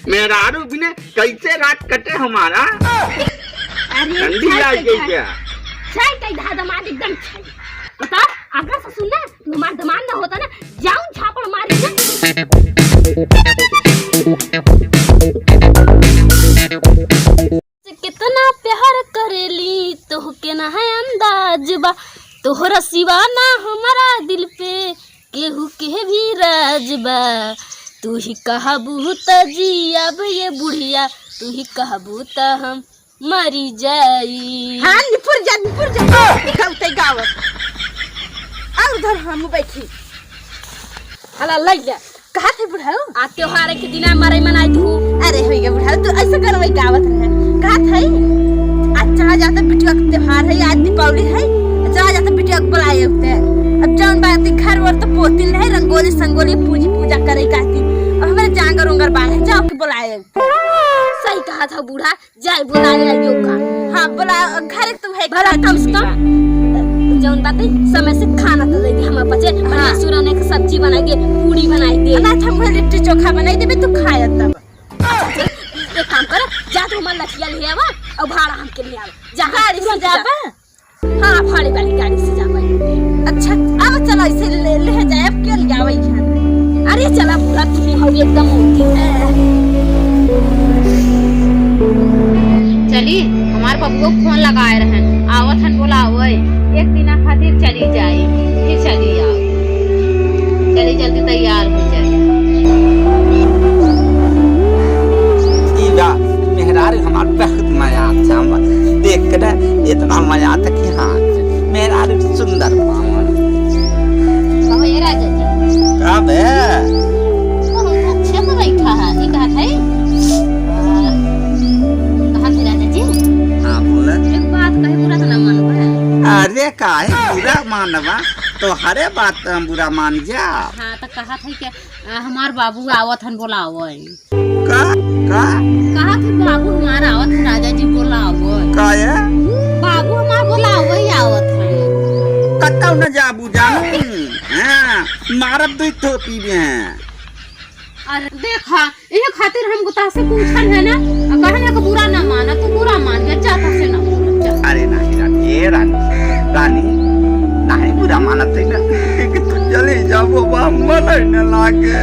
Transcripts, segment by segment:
मेहरारू बिना कैसे रात कटे हमारा? ठंडी लाग गई क्या? छाई कई धा दमाद एकदम छाई। बता अगर से सुनना हमारा दमाद ना होता ना जाऊं छापड़ मारी ना। कितना प्यार करेली तोहके ना है अंदाज बा, तोहरा सिवा ना हमारा दिल पे केहू के भी राज बा। तू ही कहबू त जियाब ये बुढ़िया, तू ही कहबू त हम मरी जाई। हाँ निपुर जा गावते गावत और उधर हम बैठी हला लग जा। कहा थे बुढ़ाऊ? आ त्योहार के दिन मरे मनाई तू। अरे होइगा बुढ़ाऊ तू ऐसे करवई गावत है। कहा थे आज चला जाता बिटिया का त्योहार है, आज दीपावली है, चला जाता बिटिया को बुलाए होते हैं। अब जौन बात घर वर तो पोती नहीं रंगोली संगोली पूजा करे कहती। अब हमारे जांगर उंगर बांधे जाओ के बुलाए। सही कहा था बूढ़ा, जाए बुला ले आइयो का। हाँ बुला घर तुम है भला कम से कम जौन बात है समय से खाना तो दे दे हम बच्चे। हाँ। सुराने की सब्जी बनाई दे, पूरी बनाई दे ना हम लिट्टी चोखा बनाई देबे तू खाया तब। एक काम कर जा तू मन लठिया ले आवा और भाड़ा हम के ले आवा। जा गाड़ी से जाबा? हाँ भाड़े वाली गाड़ी से जाबा। अच्छा अब चलो इसे ले जाए अब क्यों ले आवई है? अरे चला पूरा तू हो एकदम मोटी। चली हमारे बबू को फोन लगाए रहन आवत हन बोलावे एक दिन खातिर चली जाए फिर चली आओ। चली जल्दी तैयार हो जाए। मेहरारू हमार बहुत मजा आता है, देख कर इतना मजा आता कि हाँ मेहरारू सुंदर पावन। कहो ये राजा जी कब है? अच्छे से बैठा है ये कहा था राजा जी। हाँ बोले। एक बात कहे बुरा तो ना मानबा। अरे काहे बुरा मानबा, तो हरे बात बुरा मान जा। हाँ तो कहा था कि हमार बाबू आवत हन बोलावे। का कहा कि बाबू हमारा आवत है राजा जी बोलावे। का है? बाबू हमार बोलावे आवत है। कतौ न जाबू जानू। हाँ मारब दुई थोपी में। अरे देखा ये खातिर हम गुता से पूछन है ना, कहने का बुरा ना माना तो बुरा मान गया जाता से ना बोल। अरे नहीं रानी नहीं बुरा मानत है ना कि तू चली जाबो बा मन न लागे।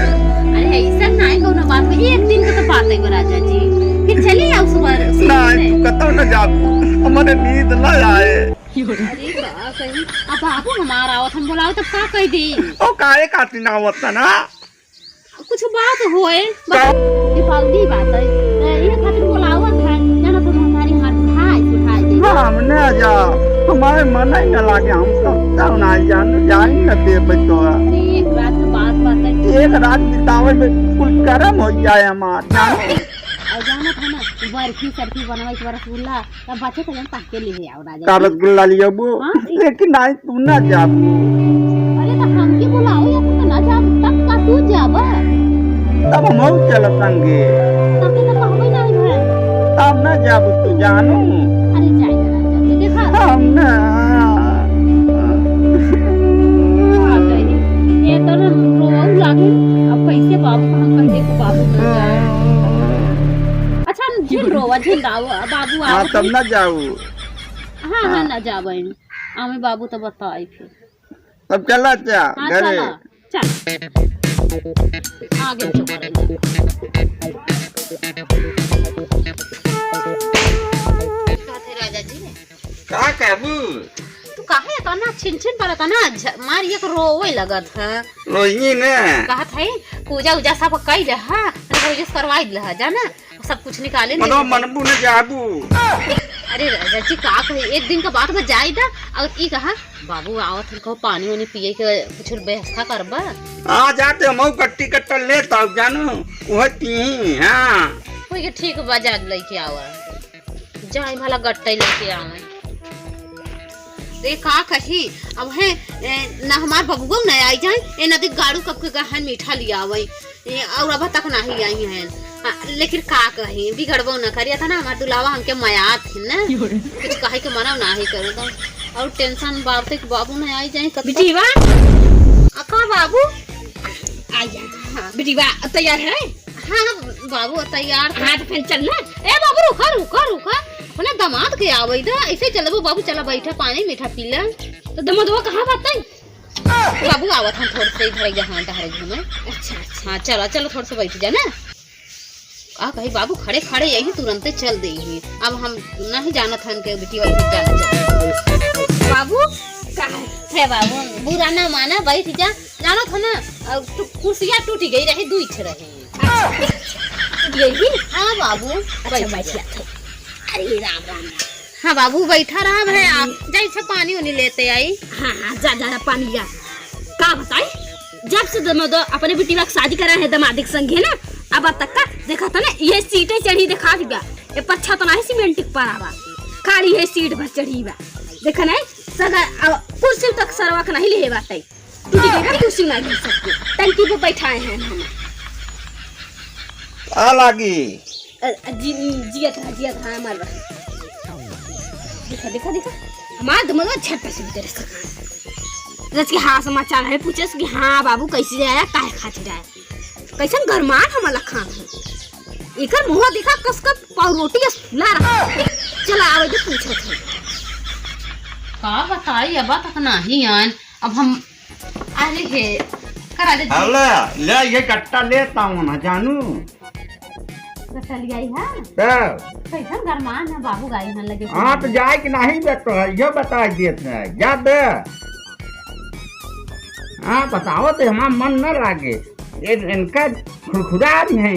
अरे ऐसा नहीं कोनो बात में एक दिन का तो बात है राजा जी, फिर चली आओ सुबह नहीं तू कतौ न जाबू, हमारे नींद न आए। अरे का कही अब बाबू हमारा आवत हम बोलाओ तब का कह दी। ओ काहे खातिर ना आवत ना? कुछ बात होए दीपावली बात है ये खातिर बोलावत है जाना तो हमारी मार उठाई दे। हम न जा हमारे मन ही न लागे, हम सब ना जान न दे बतोरा। एक रात के बात है एक रात बितावे में कुल कर्म हो जाए हमार जानो। और जाना था ना बर्फी सरफी बनवाई के रसगुल्ला तब बच्चे तो जन के लिए आओ राजा। का रसगुल्ला लियाबू लेकिन नहीं तू न जाबू। अरे तो हम की बुलाओ या तो ना जा तब का तू जाबा तब हम चल संगे। तब के तो कहबे नहीं है तब न जाबू तू जानू। अरे जाए राजा जी देखा हम न ये तो ना रोऊ लागे अब कैसे बाबू हम कहते को बाबू न जाए। अच्छा झिल रोवा झिल दाओ बाबू हाँ आ तब न जाऊ। हाँ ना जाबे आमे बाबू तो बताई फिर। तब चला जा हाँ घरे। चल आगे राजा जी का कहबू? तू काहे तना छिन पर तना मार एक रोवे लगत है रोई ने कहा था पूजा उजा सब कई ले हां रोज करवाई ले जाना सब कुछ निकाले मनो मनबू न जाबू। अरे राजा जी का कहे एक दिन का बात में जाई दा और ई कहा बाबू आवत को पानी वानी पिए के कुछ व्यवस्था करबा। आ जाते मऊ कट्टी कट्टल ले तब जानू ओह पी। हां कोई के ठीक बाजार लेके आवा जाए भला गट्टे लेके आवे। रे का कही अब है ना हमार बबुआ न आई जाए ए नदी गाड़ू कब के गहन मीठा लिया आवे और अब तक नहीं आई है। लेकिन का कही बिगड़बो न करिया था ना हमार दुलावा हमके मयात है ना कुछ कहे के मना नहीं करे तो और टेंशन बारते के बाबू न आई जाए कब बिटिवा अका बाबू आ जा। हां बिटिवा तैयार है? हाँ बाबू तैयार था। हाँ तो फिर चलना। ए बाबू रुका रुका रुका अपने दामाद के आवे दा ऐसे चलबो बाबू चला बैठा पानी मीठा पीला। तो दमदवा कहाँ बात बाबू आवत हम थोड़ा से इधर जहाँ टहरे घूमे। अच्छा अच्छा हाँ चलो चलो थोड़ा सा बैठ जा ना। आ कहीं बाबू खड़े खड़े यही तुरंत चल दे ही। अब हम नहीं जाना था इनके बेटी वाली जाना बाबू कहाँ है बाबू बुरा ना माना बैठ जा जाना था ना कुर्सियाँ टूट गई रही दुई रहे यही। हाँ बाबू अच्छा बैठिया थे। अरे राम राम। हाँ बाबू बैठा रहा है आप जैसे पानी उन्हें लेते आई। हाँ हाँ जा पानी जा। का बताई जब से दमद अपने बेटी का शादी करा है दमादिक संग है ना अब तक का देखा था ना ये सीटें चढ़ी दिखा दिया ये पच्छा तो नहीं सीमेंटिक पर आवा खाली है सीट भर चढ़ी बा देखा नहीं सगा कुर्सी तक सरवा का नहीं ले बात टूटी गई ना कुर्सी नहीं ले सकते टंकी पे बैठाए हैं हम। आ लागी जिया था हमारा देखा हमारा दमदवा झट से भीतर से रच के हाँ समाचार है पूछे कि हाँ बाबू कैसे जाया काहे खातिर आया कैसन गरमान हमारा खान है एकर मुंह देखा कसकर पाव रोटी फुला रहा चला आवे तो पूछे थे का बताई अब तक नहीं आन अब हम आने के करा दे हल्ला ले ये कट्टा लेता हूँ ना जानू चली आई है तो कैसन गरमान है बाबू गाई हन लगे। हाँ तो जाए कि नहीं बेटो ये बता देते हैं जा दे। हाँ बताओ तो हमारा मन न लागे ये इनका खुरखुरान है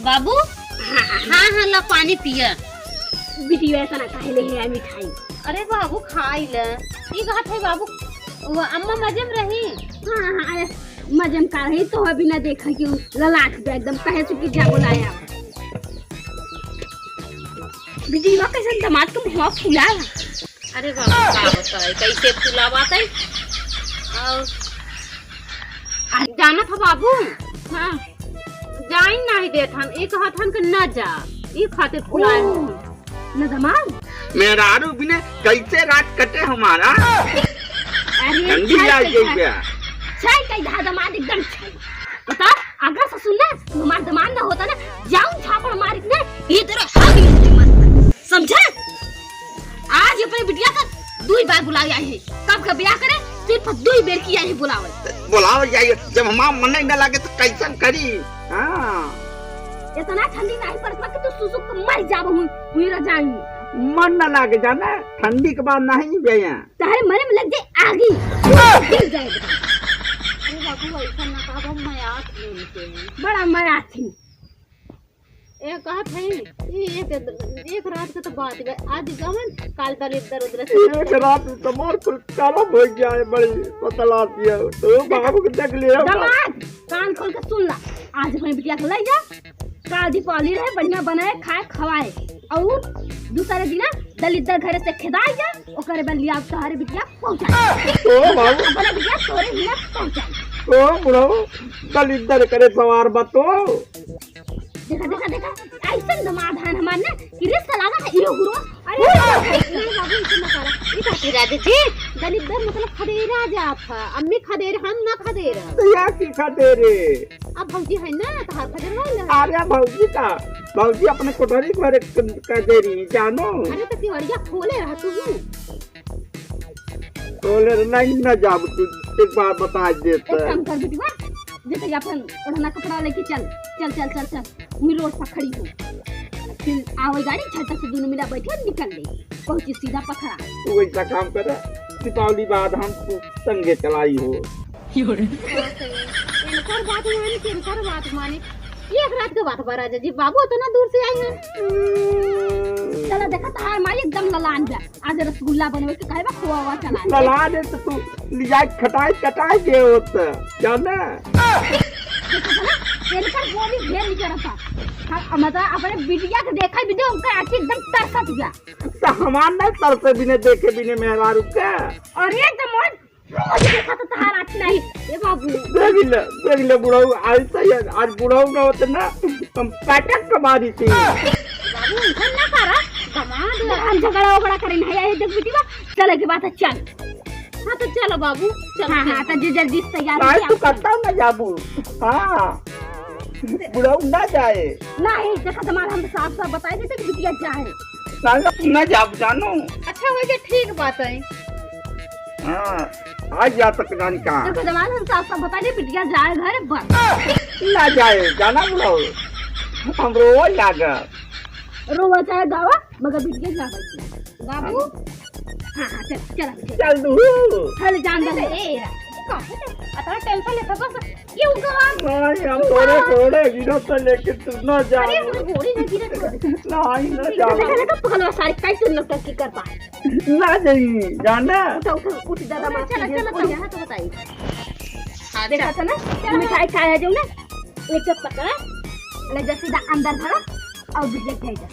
बाबू हाँ ला पानी पिया वीडियो ऐसा ना काहे ले है मिठाई। अरे बाबू खाई ले ये कहा थे बाबू वो अम्मा मजे में रही। हाँ मजम का रही तो अभी ना देखा कि ललाट पे एकदम कहे से कि क्या बुलाया वीडियो कैसे दामाद को मुंह फुला। अरे बाबू का बताए कैसे फुला बात है और जाना था बाबू। हाँ जाई नहीं देथन एक हाथन के न जा ये खाते फुलाए न दामाद मेरा आरू बिने कैसे रात कटे हमारा अरे ठंडी लग गई क्या छाई कई धा दामाद एकदम छाई बता अगर से सुनना हमारा दामाद ना होता ना जाऊं छापड़ मार ने ये तेरा हाथ में समझा। आज अपने बिटिया का दुई बार बुला आई है कब का ब्याह करे सिर्फ दुई बेर की आई है बुलाओ जाइए जब हमारा मन नहीं लगे तो कैसन करी। हाँ इतना ठंडी नहीं पड़ता कि तू सुसुक तो मर जाब हुई रजाई में मन न लागे जाना ठंडी के बाद नहीं गया तारे मरे में लग जाए आगी गिर जाएगा। अरे बाबू ऐसा ना कहा मैं आठ दिन बड़ा मरा थी एक कहा थे एक रात का तो बात है आज गमन काल दल इधर उधर एक रात तो मोर कुल खराब हो गया है बड़ी पतला दिया तो बाबू को देख लिया दामाद कान खोल के सुन ला आज अपने बिटिया को ले जा काल दीपावली रहे बढ़िया बनाए खाए खवाए और दूसरे दिन दलित घर से खेदाई जा ओकरे बन लिया तोहरे बिटिया पहुंचा ओ बाबू अपने बिटिया तोरे हिला पहुंचा ओ बुढ़ो दलित करे सवार बतो देखा ऐसा दमाद है हमारे ना कि रिश्ता लगा है ये गुरु। अरे बाबू इतना करा ये का राजा जी दलित दर मतलब खदेरा जा था अम्मी खदेर हम ना खदेर या की खदेरे अब भौजी है ना तो हर खदेर वाला अरे भौजी अपने कोठरी पर खदेरी जानो। अरे तो तिवड़िया खोले रहा तू खोले नहीं ना जाब तू एक बार बता देता एक काम कर बेटी जैसे अपन ओढ़ना कपड़ा लेके चल मैं रोड पर खड़ी हूँ फिर आवे गाड़ी छटा से दोनों मिला बैठे निकल गई पहुंची सीधा पखड़ा। तू ऐसा काम करे दीपावली बाद हम संगे चलाई हो इनकर बात माने एक रात के बात बरा जी बाबू तो ना दूर से आई है चलो देखा तार मारी एकदम ललान जा आज रसगुल्ला बनवे के कहबा खोआ हुआ चला लला दे तो तू लिया कटाई दे होत जाना इनकर बोली ढेर नहीं करता मतलब अपने बिटिया के देखा वीडियो उनका आंखें एकदम तरसत गया तो हमार ना तरसे बिने देखे बिने मेहरा रुक के अरे तो मोर रोज देखा तो तहार आंख नहीं ए बाबू देख ले बुढ़ाऊ आज सही आज बुढ़ाऊ ना होते ना हम पैटक कमारी थी बाबू उठन ना करा कमाल हम झगड़ा वगड़ा करे नहीं आए देख बेटी बा चले के बात है चल। हाँ तो चलो बाबू चलो। हाँ तो जो जल्दी से तैयार नहीं हो तू करता ना जाबू। हाँ बुढ़ऊ ना जाए नहीं देखा जमाल हम साफ साफ बताए देते कि बिटिया जाए ना जाब जानो। अच्छा हो गया ठीक बात है। हाँ आज जा तक जानी कहाँ देखो जमाल हम साफ साफ बताए दे बिटिया जाए घर बस ना जाए जाना बुढ़ऊ हम रो लागा रोवा चाहे गावा मगर बिटिया जाए बाबू। हाँ हाँ चल चल चल दू चल जान दे ए अतरा टेंशन लेता बस ये उगवा नहीं हम थोड़े थोड़े गिरो तो लेके तू ना जा। अरे घोड़ी नहीं गिरे नहीं ना जा देखा तो पगलवा सारी कैसे लोग की करता ना जाइए जाना। उठ दादा मां चलो चलो यहाँ तो बताइए। हाँ देखा था ना मिठाई खाया जो ना एक एक पकड़ा ले जा सीधा अंदर भरा और बिजली भेजा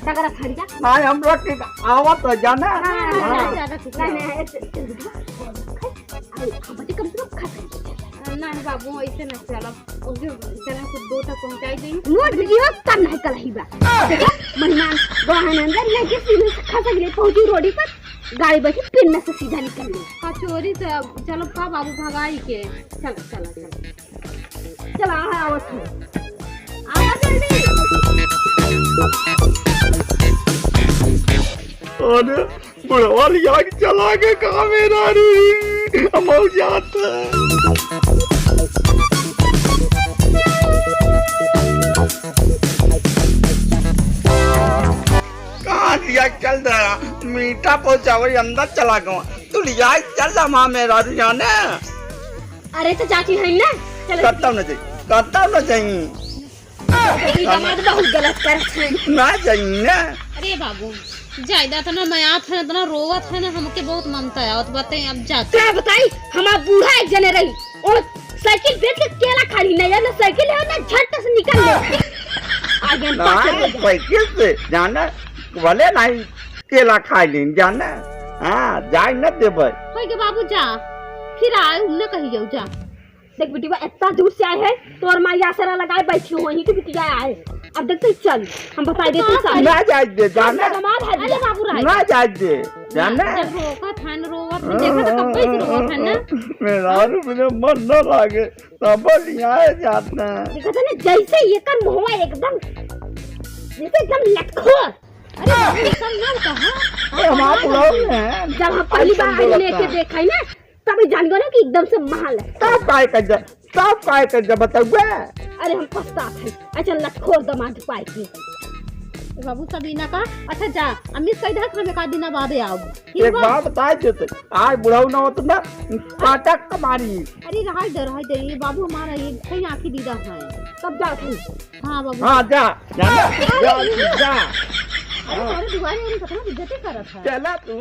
टकरा खड़ी जा। नहीं हम लोग के आवा तो जाना। नहीं बाबू ऐसे न चलो चलो कुछ दो तक पहुँचाई दी। मोट वीडियो तब नहीं कल बा देखा मेहमान बहन अंदर लेके सीधे खसा गए पहुंची रोडी पर गाड़ी बैठी पिन में से सीधा निकल गई। हाँ चोरी से अब चलो का बाबू भगाई के चलो चलो चलो चला आवत है आवा जल्दी। अरे बुढ़वा लिया के चला के कहा मेरा हम जाता कहाँ लिया चल रहा मीठा पहुँचावे अंदर चला गया तू लिया चल रहा माँ मेरा जाने। अरे तो चाची है ना चलो करता न चाहिए दामाद बहुत गलत करत है ना चाहिए ना। अरे बाबू ज्यादा तो ना मयात है ना रोवत है ना हमके बहुत ममता है तो बताइए अब जाते क्या बताई हमारा बूढ़ा एक जने रही और साइकिल बेच के केला खाली नहीं ना साइकिल है ना झट से निकल ले आगे साइकिल से जाना भले नहीं केला खा लें जाना। हाँ जाए न देवे के बाबू जा फिर आए उन्हें कही जाओ जा। देख बेटी इतना दूर से आए हैं तो और माँ आसरा लगाए बैठी हो वहीं की बिटिया आए अब देखते चल हम बता देते हैं ना जाए दे जाना कमाल है अरे बाबू राय ना जाए दे जाना। जब रोका था न रोवत देखा तो कब से रोवत है ना मेरा मुझे मन न लागे तब यहाँ जाता देखा था ना जैसे ये कर मुँह एकदम जैसे एकदम लटखोर। अरे बाबू सब ना कहा हमारा लोग हैं जब हम पहली बार आई लेके देखा ना तभी जान गए ना कि एकदम से महल है सब काय कर जा बताऊँ। अरे हम पछतात हैं अच्छा लटखोर दमाद पाए की बाबू सबीना का अच्छा जा अम्मी कह दे हमें का दिन बाद आओ एक बात बता देते आज बुढ़ाऊ ना हो तो ना पाटक कमारी। अरे रहा दे ये बाबू हमारा ये कहीं आंखी दीदा है तब जाओ। हाँ बाबू हाँ जा जा अरे दुआरे पता ना इज्जत करत है चला तू।